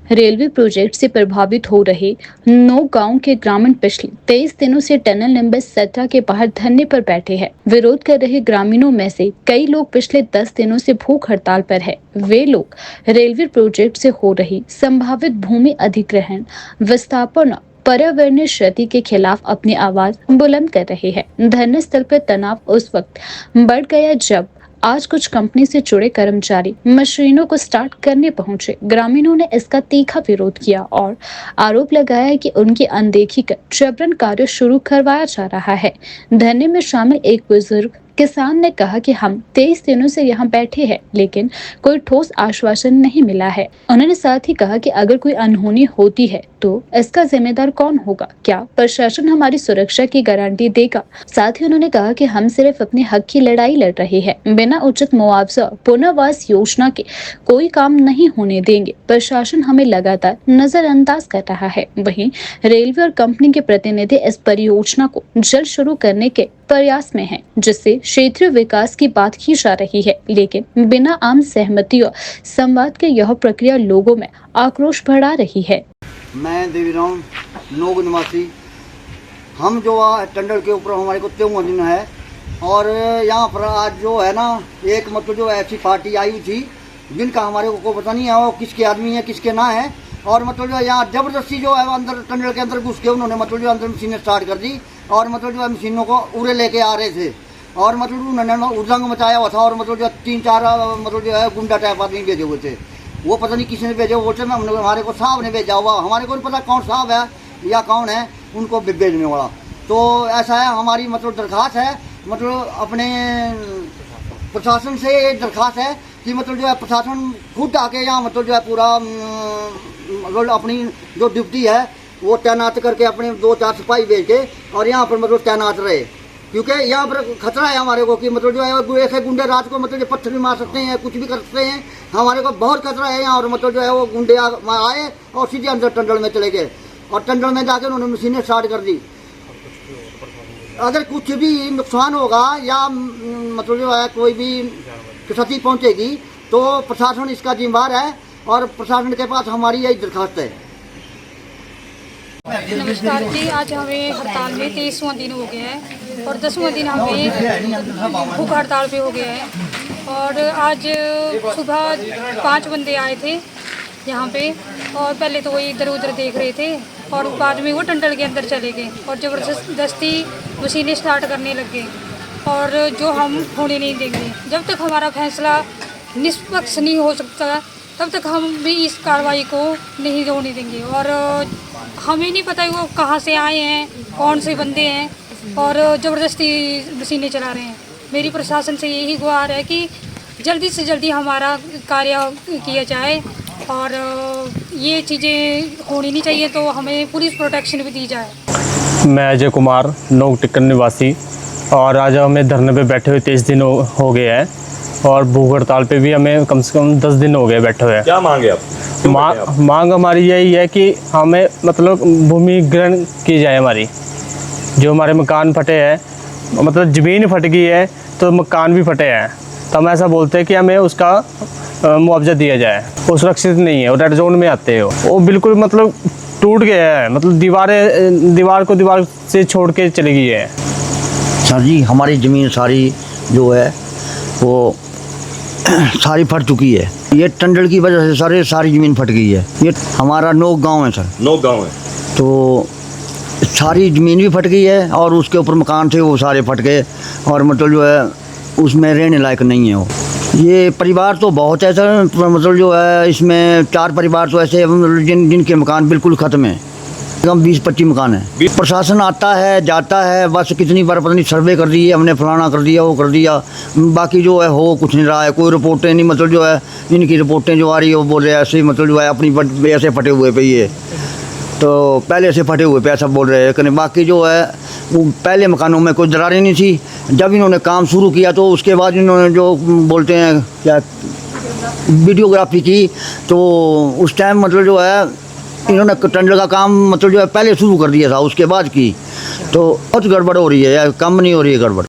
Railway project से प्रभावित हो रहे 9 गांव के ग्रामीण पिछले 23 दिनों से टनल नंबर 17 के बाहर धरने पर बैठे हैं। विरोध कर रहे ग्रामीणों में से कई लोग पिछले 10 दिनों से भूख हड़ताल पर है। वे लोग रेलवे प्रोजेक्ट से हो रही संभावित भूमि अधिग्रहण, विस्थापन, पर्यावरणीय क्षति के खिलाफ अपनी आवाज बुलंद कर रहे हैं। धरने स्थल पर तनाव उस वक्त बढ़ गया जब आज कुछ कंपनी से जुड़े कर्मचारी मशीनों को स्टार्ट करने पहुंचे। ग्रामीणों ने इसका तीखा विरोध किया और आरोप लगाया कि उनकी अनदेखी कर जबरन कार्य शुरू करवाया जा रहा है। धरने में शामिल एक बुजुर्ग किसान ने कहा कि हम 23 दिनों से यहाँ बैठे हैं, लेकिन कोई ठोस आश्वासन नहीं मिला है। उन्होंने साथ ही कहा कि अगर कोई अनहोनी होती है तो इसका जिम्मेदार कौन होगा? क्या प्रशासन हमारी सुरक्षा की गारंटी देगा? साथ ही उन्होंने कहा कि हम सिर्फ अपने हक की लड़ाई लड़ रहे हैं, बिना उचित मुआवजा और पुनर्वास योजना के कोई काम नहीं होने देंगे। प्रशासन हमें लगातार नजरअंदाज कर रहा है। वहीं रेलवे और कंपनी के प्रतिनिधि इस परियोजना को जल्द शुरू करने के प्रयास में हैं, जिससे क्षेत्रीय विकास की बात की जा रही है, लेकिन बिना आम सहमति और संवाद के यह प्रक्रिया लोगों में आक्रोश बढ़ा रही है। मैं देवीराम नोग निवासी, हम जो टंडल के ऊपर हमारे को 53 दिन है और यहाँ पर आज जो है ना एक मतलब जो ऐसी पार्टी आई हुई थी जिनका हमारे को पता नहीं है वो किसके आदमी है किसके ना है, और मतलब जो यहाँ जबरदस्ती जो है अंदर टंडल के अंदर घुस के उन्होंने मतलब जो अंदर मशीनें स्टार्ट कर दी और मतलब जो मशीनों को उड़े लेके आ रहे थे और मतलब उन्होंने उदंग मचाया हुआ था और मतलब जो 3-4 मतलब जो है गुंडा टाइप आदमी भेजे हुए थे। वो पता नहीं किसी ने भेजे, बोलते मैं हमारे को साहब ने भेजा हुआ, हमारे को नहीं पता कौन साहब है या कौन है उनको भेजने वाला। तो ऐसा है, हमारी मतलब दरख्वास्त है, मतलब अपने प्रशासन से एक दरख्वास्त है कि मतलब जो है प्रशासन खुद आके यहाँ मतलब जो है पूरा मतलब अपनी जो ड्यूटी है वो तैनात करके अपने 2-4 सिपाही भेज के और यहाँ पर मतलब तैनात रहे, क्योंकि यहाँ पर खतरा है हमारे को कि मतलब जो है ऐसे गुंडे रात को मतलब पत्थर भी मार सकते हैं, कुछ भी कर सकते हैं। हमारे को बहुत खतरा है यहाँ, और मतलब जो है वो गुंडे आए और सीधे अंदर टंडल में चले गए और टंडल में जाकर उन्होंने मशीनें स्टार्ट कर दी। अगर कुछ भी नुकसान होगा या मतलब जो है कोई भी क्षति पहुँचेगी तो प्रशासन इसका जिम्मेदार है और प्रशासन के पास हमारी यही दरख्वास्त है। नमस्कार जी, आज हमें हड़ताल में 23वां दिन हो गया है और 10वां दिन हमें भूख हड़ताल पे हो गया है। और आज सुबह 5 बंदे आए थे यहाँ पे और पहले तो वो इधर उधर देख रहे थे और बाद में वो टंडल के अंदर चले गए और ज़बरदस्ती मशीनें स्टार्ट करने लग गए और जो हम होने नहीं देंगे। जब तक हमारा फैसला निष्पक्ष नहीं हो सकता तब तक हम भी इस कार्रवाई को नहीं होने देंगे। और हमें नहीं पता वो कहाँ से आए हैं, कौन से बंदे हैं और ज़बरदस्ती मशीनें चला रहे हैं। मेरी प्रशासन से यही गुहार है कि जल्दी से जल्दी हमारा कार्य किया जाए और ये चीज़ें होनी नहीं चाहिए, तो हमें पुलिस प्रोटेक्शन भी दी जाए। मैं अजय कुमार नोक टिक्कर निवासी, और आज हमें धरने पे बैठे हुए 23 दिन हो गए हैं और भूख हड़ताल पे भी हमें कम से कम 10 दिन हो गए बैठे हुए। क्या मांगे आप? मांग हमारी यही है कि हमें मतलब भूमि ग्रहण की जाए। हमारी जो हमारे मकान फटे हैं, मतलब ज़मीन फट गई है तो मकान भी फटे हैं, तो हम ऐसा बोलते हैं कि हमें उसका मुआवजा दिया जाए। वो सुरक्षित नहीं है, वो रेड जोन में आते हैं, वो बिल्कुल मतलब टूट गया है, मतलब दीवार को दीवार से छोड़ के चली गई है। सर जी, हमारी ज़मीन सारी जो है वो सारी फट चुकी है। ये टंडल की वजह से सारी ज़मीन फट गई है। ये हमारा 9 गांव है सर। 9 गांव है तो सारी ज़मीन भी फट गई है और उसके ऊपर मकान थे वो सारे फट गए और मतलब जो है उसमें रहने लायक नहीं है वो। ये परिवार तो बहुत है सर, मतलब जो है इसमें 4 परिवार तो ऐसे जिनके मकान बिल्कुल ख़त्म है, कम 20-25 मकान है। प्रशासन आता है जाता है, बस कितनी बार पता नहीं सर्वे कर दी है हमने, फलाना कर दिया वो कर दिया, बाकी जो है हो कुछ नहीं रहा है। कोई रिपोर्टें नहीं, मतलब जो है इनकी रिपोर्टें जो आ रही है वो बोल रहे हैं ऐसे, मतलब जो है अपनी ऐसे फटे हुए पे, ये तो पहले से फटे हुए पे ऐसा बोल रहे हैं। लेकिन बाकी जो है वो पहले मकानों में कोई दरारें नहीं थी। जब इन्होंने काम शुरू किया तो उसके बाद इन्होंने जो बोलते हैं क्या वीडियोग्राफी की, तो उस टाइम मतलब जो है इन्होंने टंडल का काम मतलब जो है पहले शुरू कर दिया था, उसके बाद की तो बहुत गड़बड़ हो रही है, कम नहीं हो रही है गड़बड़।